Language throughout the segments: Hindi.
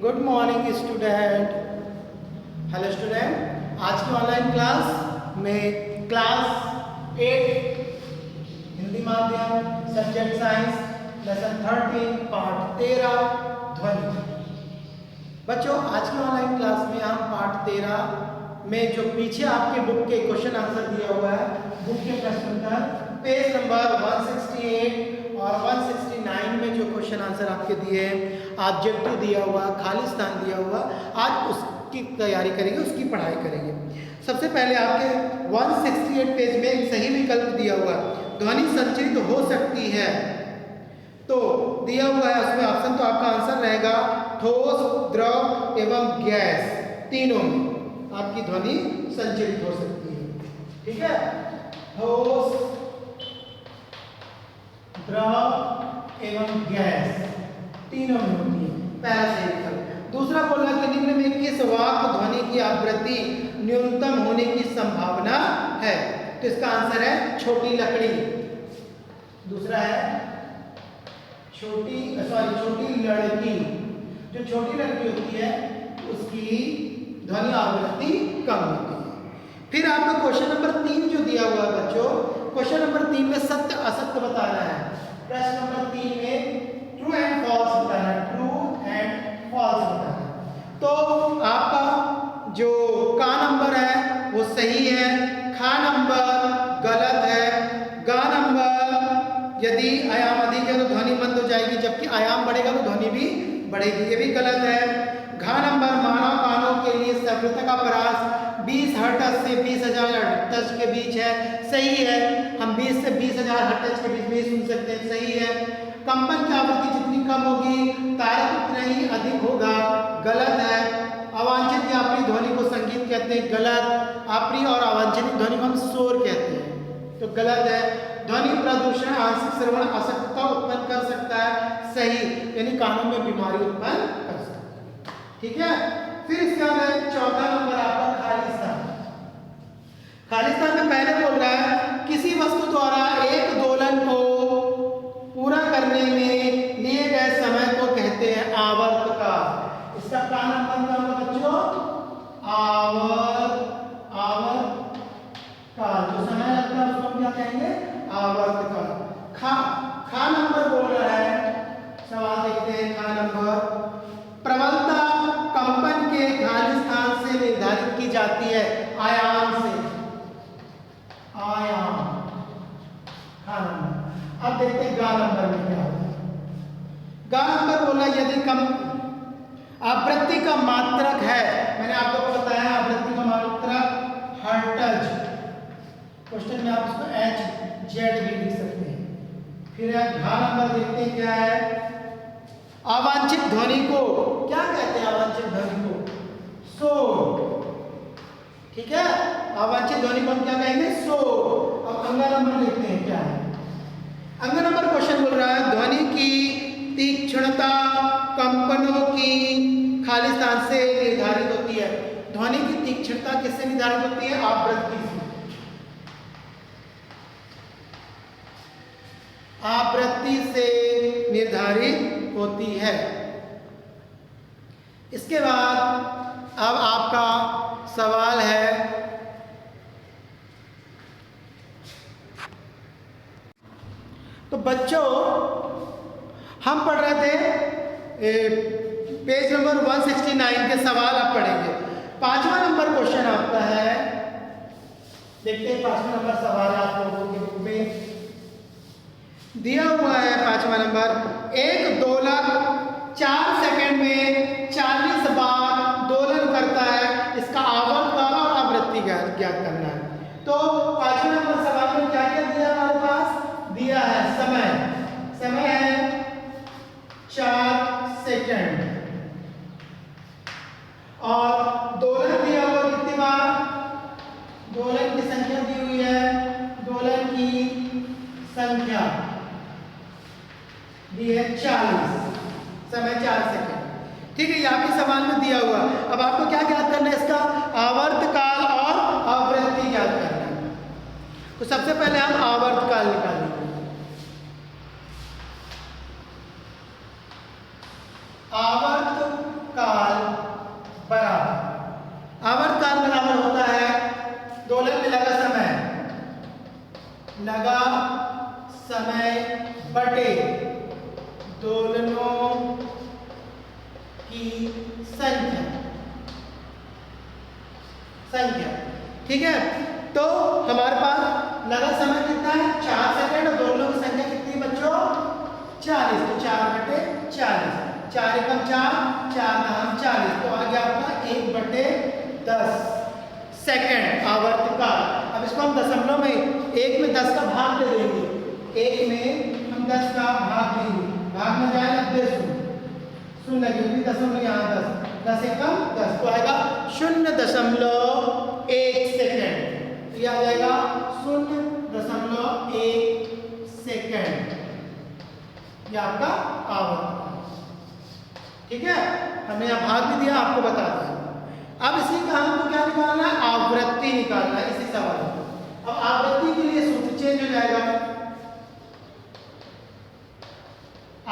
Good morning student. Hello student, आज की ऑनलाइन क्लास में क्लास 8 हिंदी माध्यम सब्जेक्ट साइंस लेसन 13 पार्ट 13 ध्वनि। बच्चों, आज की ऑनलाइन क्लास में हम पार्ट 13 में जो पीछे आपके बुक के क्वेश्चन आंसर दिया हुआ है, बुक के प्रश्न उत्तर पेज नंबर 168 और 169 में जो क्वेश्चन आंसर आपके दिए हैं, ऑब्जेक्टिव दिया हुआ, खाली स्थान दिया हुआ, आज उसकी तैयारी करेंगे, उसकी पढ़ाई करेंगे। सबसे पहले आपके 168 पेज में एक सही विकल्प दिया हुआ, ध्वनि संचरित हो सकती है, तो दिया हुआ है उसमें ऑप्शन, तो आपका आंसर रहेगा ठोस, द्रव एवं गैस, तीनों में आपकी ध्वनि संचरित हो सकती है। ठीक है, ठोस, द्रव एवं गैस तीनों में होती है, पहला सही विकल्प। दूसरा बोला कि निम्न में किस वाक्य ध्वनि की आवृत्ति न्यूनतम होने की संभावना है, तो इसका आंसर है छोटी लकड़ी। दूसरा है छोटी लड़की। जो छोटी लड़की होती है उसकी ध्वनि आवृत्ति कम होती है। फिर आपका क्वेश्चन नंबर 3 जो दिया हुआ है बच्चों, क्वेश्चन नंबर 3 में सत्य असत्य बताना है। प्रश्न नंबर 3 में ट्रू एंड फॉल्स बताना है, ट्रू एंड फॉल्स बताना है। तो आपका जो का नंबर है वो सही है, खा नंबर गलत है, गा नंबर यदि आयाम अधिक है तो ध्वनि मंद हो जाएगी, जबकि आयाम बढ़ेगा तो ध्वनि भी बढ़ेगी, ये भी गलत है। घा नंबर मानव कानों के लिए सभ्यता का प्रयास 20 हर्ट्ज से 20,000 हर्ट्ज के बीच है, सही है। हम 20 से 20,000 हर्ट्ज के बीच में सुन सकते हैं, सही है। कंपन की आवृत्ति जितनी कम होगी तारक उतना ही अधिक होगा, गलत है। अवांछित या अप्रिय ध्वनि को संगीत कहते हैं, गलत। अप्रिय और अवांछित ध्वनि को हम शोर कहते हैं, तो गलत है। ध्वनि प्रदूषण आंशिक श्रवण अशक्तता उत्पन्न कर सकता है, सही, यानी कानों में बीमारी उत्पन्न कर सकता है। ठीक है, फिर इसके बाद 14 नंबर आपका खाली स्थान। खाली स्थान में पहले बोल रहा है किसी वस्तु द्वारा एक दोलन को पूरा करने में लिए गए समय को कहते हैं आवर्तकाल। इसका का नंबर क्या होगा बच्चों? आवर्तकाल। जो समय लगता है उसको क्या कहेंगे? आवर्तकाल। खा नंबर बोल रहा है, सवाल देखते हैं। खा नंबर, प्रबलता कंपन के खाली स्थान से निर्धारित की जाती है, आयाम से, आयाम। खा नंबर। अब देखते हैं गा नंबर में क्या होता है। गा नंबर बोला यदि कम आवृत्ति का मात्रक है, मैंने आप लोगों को बताया आवृत्ति का मात्रक हर्ट्ज, क्वेश्चन में आप इसको HZ भी लिख सकते हैं। फिर घा नंबर देखते हैं क्या है। अवांछित ध्वनि को क्या कहते हैं? अवांछित ध्वनि को शोर। ठीक है, अवांछित ध्वनि को हम क्या कहेंगे? शोर। अब अंगा नंबर देखते हैं क्या है। अंगा नंबर क्वेश्चन बोल रहा है ध्वनि की तीक्ष्णता कंपनों की खाली स्थान से निर्धारित होती है। ध्वनि की तीक्ष्णता किससे निर्धारित होती है? आवृत्ति से। आवृत्ति से निर्धारित होती है। इसके बाद अब आपका सवाल है, तो बच्चों हम पढ़ रहे थे पेज नंबर 169 के सवाल आप पढ़ेंगे। 5वां नंबर क्वेश्चन आपका है, देखते हैं 5वां नंबर सवाल आप लोगों के बुक में दिया हुआ है। 5वां नंबर, एक दोलक 4 सेकंड में 40 बार दोलन करता है, इसका आवर्तकाल और आवृत्ति ज्ञात करना है। तो 5वें नंबर सवाल में क्या क्या दिया हमारे पास? दिया है समय है 4 सेकंड, और दोलन दिया हुआ कितनी बार? दोलन की संख्या दी हुई है, दोलन की संख्या दी है 40, समय 4 सेकंड। ठीक है, ये आपके सवाल में दिया हुआ। अब आपको क्या ज्ञात करना है? इसका आवर्तकाल और आवृत्ति ज्ञात करना है। तो सबसे पहले हम आवर्तकाल निकालेंगे। आवर्तकाल की संख्या। ठीक है, तो हमारे पास लगा समय कितना है 4 सेकंड और दोनों की संख्या कितनी है बच्चों 40। तो 4/40, 4 एकम 4, 4 दहम 40, तो आ गया आपका 1/10 सेकंड आवर्तकाल। अब इसको हम दशमलव में 1 में 10 का भाग दे देंगे, 1 में हम 10 का भाग देंगे, भाग में जाएगा 10 सुन लगे भी दशमलव यहाँ 10 एकम 10, तो आएगा 0.1 सेकंड। तो यह आ जाएगा 0.1 सेकंड, यह आपका आवर्तकाल। ठीक है, हमने यहाँ भाग भी दिया, आपको बता दिया। अब इसी का हमको क्या निकालना है, आवृत्ति निकालना है इसी सवाल को। अब आवृत्ति के लिए सूत्र चेंज हो जाएगा,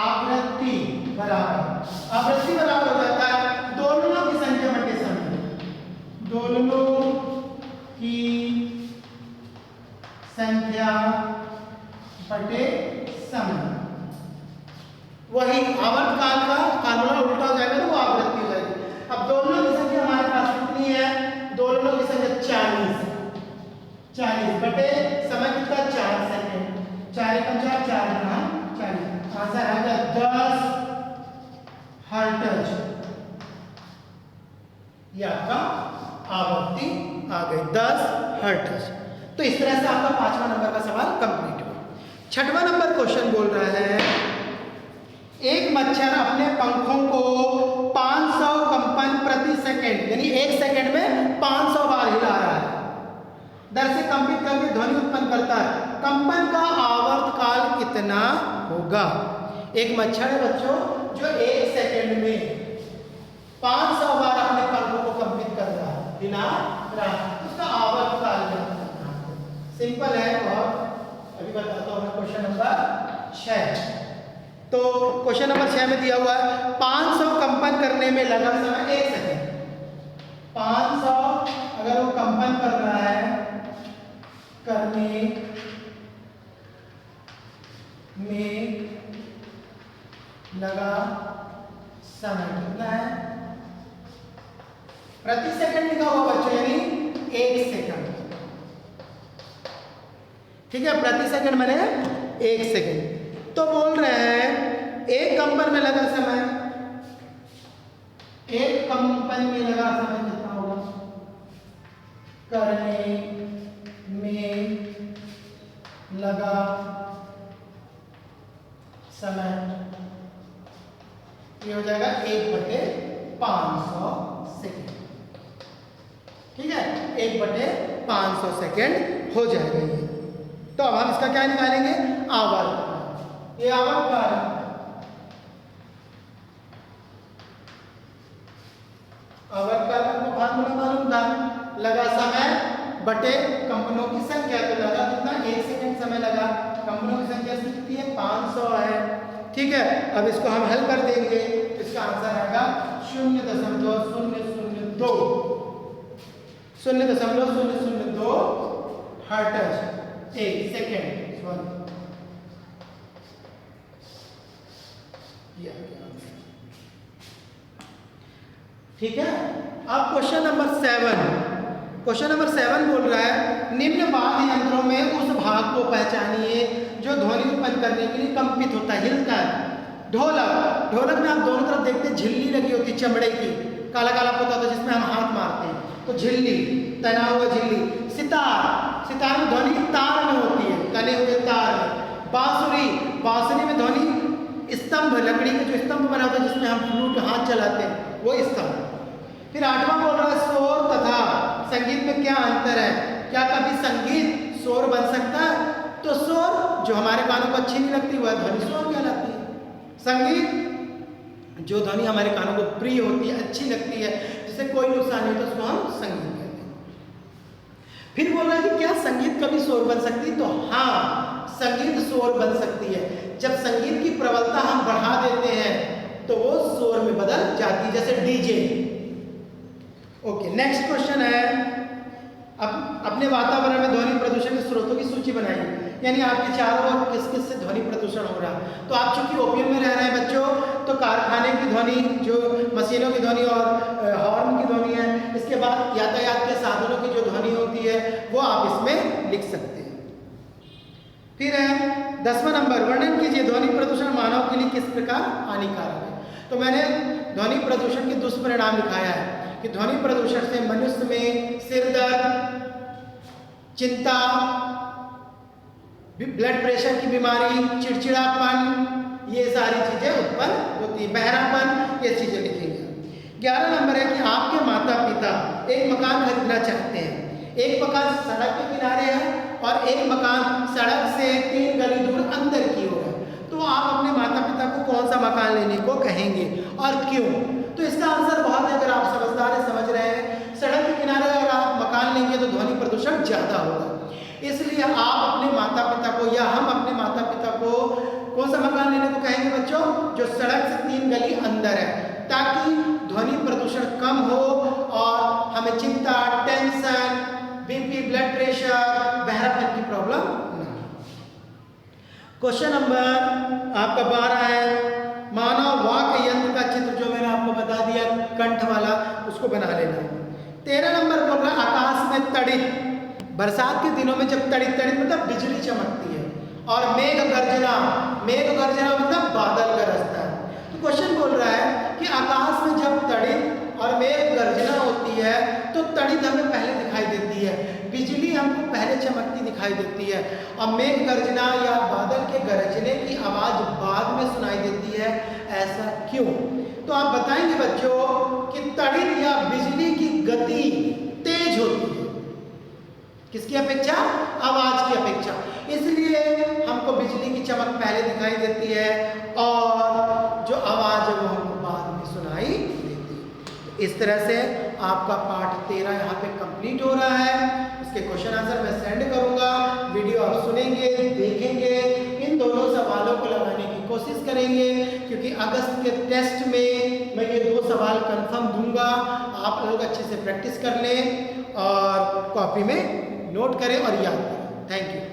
आवृत्ति बराबर हो जाता है दोलनों की संख्या बटे समय, दोलनों की संख्या बटे समय। वही आवर्तकाल का फार्मूला उल्टा हो जाएगा तो वो आवृत्ति हो जाएगी। अब दोलनों की संख्या हमारे पास कितनी है, दोलनों की संख्या 40 बटे समय कितना 4 सेकंड, 4 एकम 4, 4 दहम 40, आंसर आ गया 10 हर्ट्ज। ये आपका आवृत्ति आ गई 10 हर्ट्ज। तो इस तरह से आपका 5वां नंबर का सवाल कंप्लीट हुआ। 6वां नंबर क्वेश्चन बोल रहा है, एक मच्छर अपने पंखों को 500 कंपन प्रति सेकंड यानी 1 सेकंड में 500 बार हिला रहा है, दर से कंपित करके ध्वनि उत्पन्न करता है। कंपन का आवर्तकाल कितना होगा? एक मच्छर है बच्चों जो 1 सेकंड में 500 बार अपने पंखों को कंपित कर रहा है, हिला रहा है, उसका आवर्तकाल कितना है? सिंपल है बहुत, अभी बताता हूँ मैं। क्वेश्चन नंबर 6, तो क्वेश्चन नंबर 6 में दिया हुआ है 500 कंपन करने में लगा समय 1 सेकंड। 500 अगर वो कंपन कर रहा है, करने में लगा समय कितना है? प्रति सेकंड लिखा हुआ बच्चों यानी 1 सेकंड। ठीक है, प्रति सेकंड माने 1 सेकंड। तो बोल रहे हैं एक कंपन में लगा समय, एक कंपन में लगा समय कितना होगा? करने में लगा समय ये हो जाएगा 1/500 सेकंड। ठीक है, 1/500 सेकंड हो जाएगा ये। तो अब हम इसका क्या निकालेंगे? आवर्तकाल। ये आवर्तकाल का फार्मूला मालूम था, लगा समय बटे कंपनों की संख्या। तो लगा कितना? 1 सेकंड समय लगा, कंपनों की संख्या कितनी है? 500 है। ठीक है, अब इसको हम हल कर देंगे, इसका आंसर आएगा 0.002 हर्ट्ज 1 सेकंड। ठीक है, अब क्वेश्चन नंबर 7 बोल रहा है निम्न वाद्य यंत्रों में उस भाग को पहचानिए जो ध्वनि उत्पन्न करने के लिए कंपित होता है, हिलता है। ढोलक में आप दोनों तरफ देखते हैं झिल्ली लगी होती है चमड़े की, काला काला पोता होता है जिसमें हम हाथ मारते हैं, तो झिल्ली, तना हुआ झिल्ली। सितार में ध्वनि तार में होती है, तने हुए तार में। बांसुरी में ध्वनि स्तंभ, लकड़ी के जो स्तंभ बना होता है जिसमें हम फ्लूट हाथ चलाते हैं, वो स्तंभ। फिर 8वां बोल रहा है शोर तथा संगीत में क्या अंतर है? क्या कभी संगीत शोर बन सकता है? तो शोर जो हमारे कानों को अच्छी नहीं लगती वह ध्वनि शोर कहलाती है। संगीत जो ध्वनि हमारे कानों को प्रिय होती है, अच्छी लगती है, जिससे कोई नुकसान नहीं होता, उसको हम संगीत कहते हैं। फिर बोल रहा है कि क्या संगीत कभी शोर बन सकती है? तो हाँ, संगीत शोर बन सकती है। जब संगीत की प्रबलता हम बढ़ा देते हैं तो वो शोर में बदल जाती है, जैसे डीजे। ओके, नेक्स्ट क्वेश्चन है, अब अपने वातावरण में ध्वनि प्रदूषण के स्रोतों की सूची बनाइए। यानी आपके चारों ओर किस किस से ध्वनि प्रदूषण हो रहा है। तो आप चूंकि ओपीएम में रह रहे हैं बच्चों, तो कारखाने की ध्वनि, जो मशीनों की ध्वनि और हॉर्न की ध्वनि है। इसके बाद यातायात के साधनों की जो ध्वनि होती है वो आप इसमें लिख सकते हैं। फिर है 10वां नंबर, वर्णन कीजिए ध्वनि प्रदूषण मानव के लिए किस प्रकार हानिकारक है। तो मैंने ध्वनि प्रदूषण के दुष्परिणाम लिखाया है कि ध्वनि प्रदूषण से मनुष्य में सिर दर्द, चिंता, ब्लड प्रेशर की बीमारी, चिड़चिड़ापन, ये सारी चीजें उत्पन्न होती है, बहरापन, ये चीजें लिखेंगे। 11 नंबर है कि आपके माता पिता एक मकान खरीदना चाहते हैं। एक मकान सड़क के किनारे है और एक मकान सड़क से 3 गली दूर अंदर की ओर है। तो आप अपने माता पिता को कौन सा मकान लेने को कहेंगे और क्यों? तो इसका आंसर बहुत है, अगर आप समझदार है, समझ रहे हैं। सड़क के किनारे अगर आप मकान लेंगे तो ध्वनि प्रदूषण ज्यादा होगा, इसलिए आप अपने माता पिता को या हम अपने माता पिता को कौन सा मकान लेने को कहेंगे बच्चों? जो सड़क से 3 गली अंदर है, ताकि ध्वनि प्रदूषण कम हो और हमें चिंता, टेंशन, बीपी, ब्लड प्रेशर, बहरापन की प्रॉब्लम ना हो। क्वेश्चन नंबर आपका 12 है, मानव वाक यंत्र का चित्र जो मैंने आपको बता दिया कंठ वाला, उसको बना लेना। 13 नंबर बोल रहा है आकाश में तड़ित, बरसात के दिनों में जब तड़ित तड़ित मतलब बिजली चमकती है, और मेघ गर्जना, मेघ गर्जना मतलब बादल गरजता है। तो क्वेश्चन बोल रहा है कि आकाश में जब तड़ित और मेघ गर्जना होती है तो तड़ित हमें पहले दिखाई देती है, बिजली हमको पहले चमकती दिखाई देती है, और मेघ गर्जना या बादल के गरजने की आवाज बाद में सुनाई देती है, ऐसा क्यों? तो आप बताएंगे बच्चों कि तड़ित या बिजली की गति तेज होती है, किसकी अपेक्षा? आवाज की अपेक्षा, इसलिए हमको बिजली की चमक पहले दिखाई देती है और जो आवाज है वो हमको बाद में सुनाई देती है। इस तरह से आपका पाठ 13 यहाँ पे कंप्लीट हो रहा है। इसके क्वेश्चन आंसर मैं सेंड करूंगा, वीडियो आप सुनेंगे, देखेंगे, इन दोनों सवालों को लगाने की कोशिश करेंगे, क्योंकि अगस्त के टेस्ट में मैं ये 2 सवाल कंफर्म दूंगा। आप लोग अच्छे से प्रैक्टिस कर लें और कॉपी में नोट करें और याद करें। Thank you.